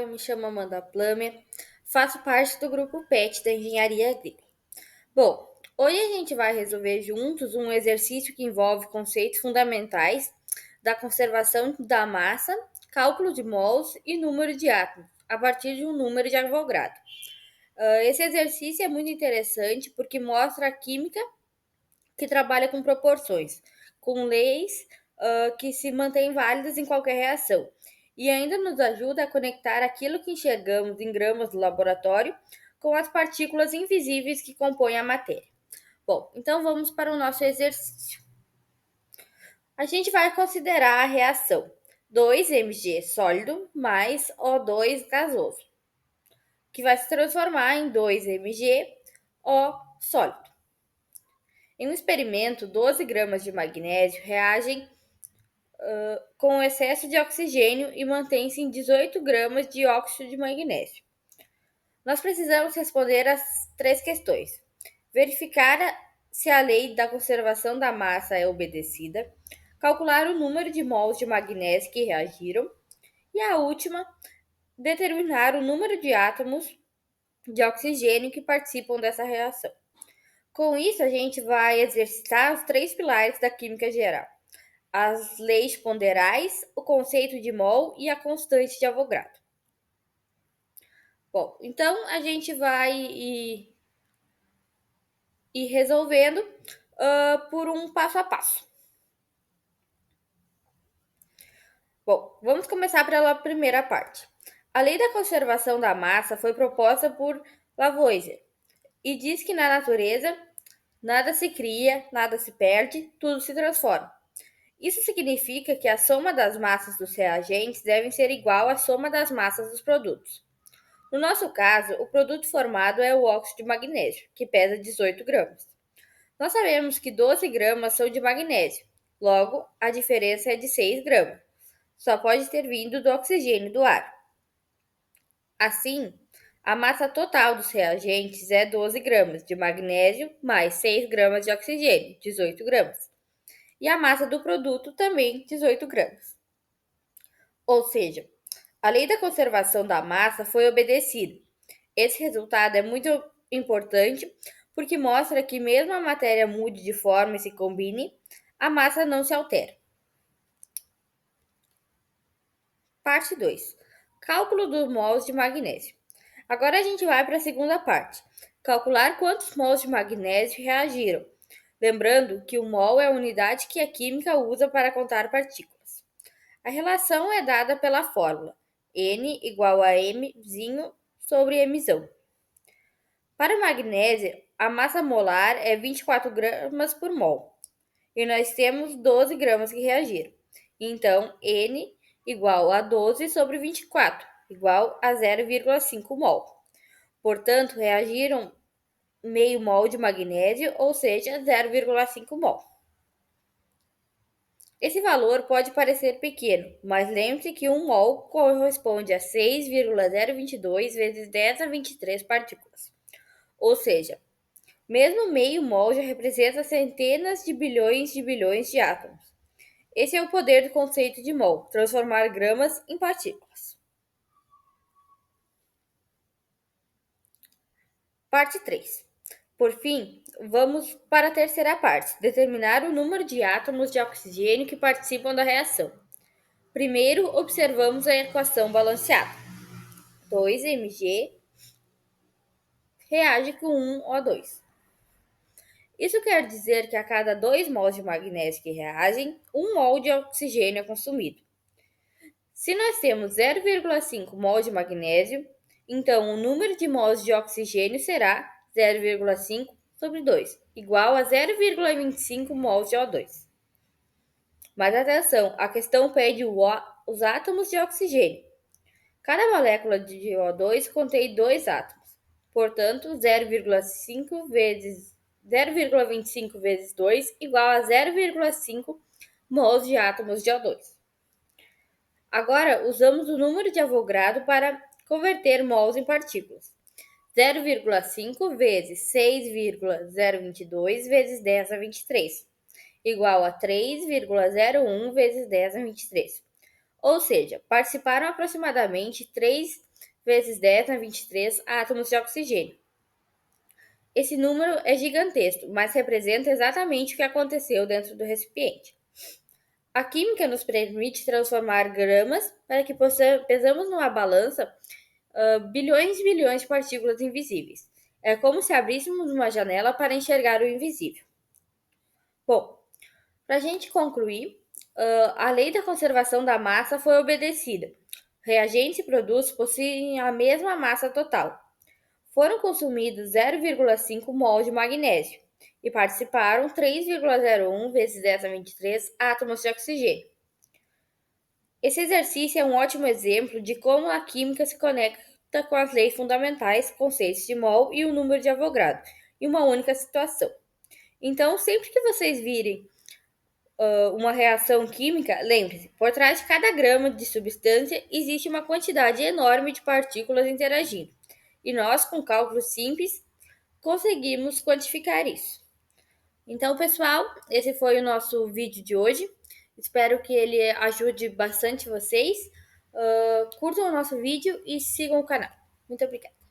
eu me chamo Amanda Plummer, faço parte do grupo PET da Engenharia Agrícola. Bom, hoje a gente vai resolver juntos um exercício que envolve conceitos fundamentais da conservação da massa, cálculo de mols e número de átomos, a partir de um número de Avogadro. Esse exercício é muito interessante porque mostra a química que trabalha com proporções, com leis que se mantêm válidas em qualquer reação. E ainda nos ajuda a conectar aquilo que enxergamos em gramas do laboratório com as partículas invisíveis que compõem a matéria. Bom, então vamos para o nosso exercício. A gente vai considerar a reação 2Mg sólido mais O2 gasoso, que vai se transformar em 2Mg O sólido. Em um experimento, 12 gramas de magnésio reagem com excesso de oxigênio e mantém-se em 18 gramas de óxido de magnésio. Nós precisamos responder as três questões. Verificar se a lei da conservação da massa é obedecida, calcular o número de mols de magnésio que reagiram e a última, determinar o número de átomos de oxigênio que participam dessa reação. Com isso, a gente vai exercitar os três pilares da química geral: as leis ponderais, o conceito de mol e a constante de Avogadro. Bom, então a gente vai ir resolvendo por um passo a passo. Bom, vamos começar pela primeira parte. A lei da conservação da massa foi proposta por Lavoisier e diz que na natureza nada se cria, nada se perde, tudo se transforma. Isso significa que a soma das massas dos reagentes deve ser igual à soma das massas dos produtos. No nosso caso, o produto formado é o óxido de magnésio, que pesa 18 gramas. Nós sabemos que 12 gramas são de magnésio, logo, a diferença é de 6 gramas. Só pode ter vindo do oxigênio do ar. Assim, a massa total dos reagentes é 12 gramas de magnésio mais 6 gramas de oxigênio, 18 gramas. E a massa do produto também 18 gramas. Ou seja, a lei da conservação da massa foi obedecida. Esse resultado é muito importante porque mostra que mesmo a matéria mude de forma e se combine, a massa não se altera. Parte 2. Cálculo dos mols de magnésio. Agora a gente vai para a segunda parte. Calcular quantos mols de magnésio reagiram. Lembrando que o mol é a unidade que a química usa para contar partículas. A relação é dada pela fórmula N igual a Mzinho sobre Mzão. Para o magnésio, a massa molar é 24 gramas por mol. E nós temos 12 gramas que reagiram. Então, N igual a 12 sobre 24, igual a 0,5 mol. Portanto, reagiram meio mol de magnésio, ou seja, 0,5 mol. Esse valor pode parecer pequeno, mas lembre-se que 1 mol corresponde a 6,022 vezes 10 a 23 partículas. Ou seja, mesmo meio mol já representa centenas de bilhões de átomos. Esse é o poder do conceito de mol, transformar gramas em partículas. Parte 3. Por fim, vamos para a terceira parte, determinar o número de átomos de oxigênio que participam da reação. Primeiro, observamos a equação balanceada. 2Mg reage com 1O2. Isso quer dizer que a cada 2 mols de magnésio que reagem, 1 mol de oxigênio é consumido. Se nós temos 0,5 mol de magnésio, então o número de mols de oxigênio será 0,5 sobre 2, igual a 0,25 mols de O2. Mas atenção, a questão pede os átomos de oxigênio. Cada molécula de O2 contém 2 átomos. Portanto, 0,25 vezes 2 igual a 0,5 mols de átomos de O2. Agora, usamos o número de Avogadro para converter mols em partículas. 0,5 vezes 6,022 vezes 10 a 23, igual a 3,01 vezes 10 a 23. Ou seja, participaram aproximadamente 3 vezes 10 na 23 átomos de oxigênio. Esse número é gigantesco, mas representa exatamente o que aconteceu dentro do recipiente. A química nos permite transformar gramas para que pesamos numa balança bilhões e bilhões de partículas invisíveis. É como se abríssemos uma janela para enxergar o invisível. Bom, para a gente concluir, a lei da conservação da massa foi obedecida. Reagentes e produtos possuem a mesma massa total. Foram consumidos 0,5 mol de magnésio e participaram 3,01 vezes 10 a 23 átomos de oxigênio. Esse exercício é um ótimo exemplo de como a química se conecta com as leis fundamentais, conceitos de mol e o número de Avogadro, em uma única situação. Então, sempre que vocês virem uma reação química, lembre-se, por trás de cada grama de substância existe uma quantidade enorme de partículas interagindo. E nós, com cálculos simples, conseguimos quantificar isso. Então, pessoal, esse foi o nosso vídeo de hoje. Espero que ele ajude bastante vocês. Curtam o nosso vídeo e sigam o canal. Muito obrigada.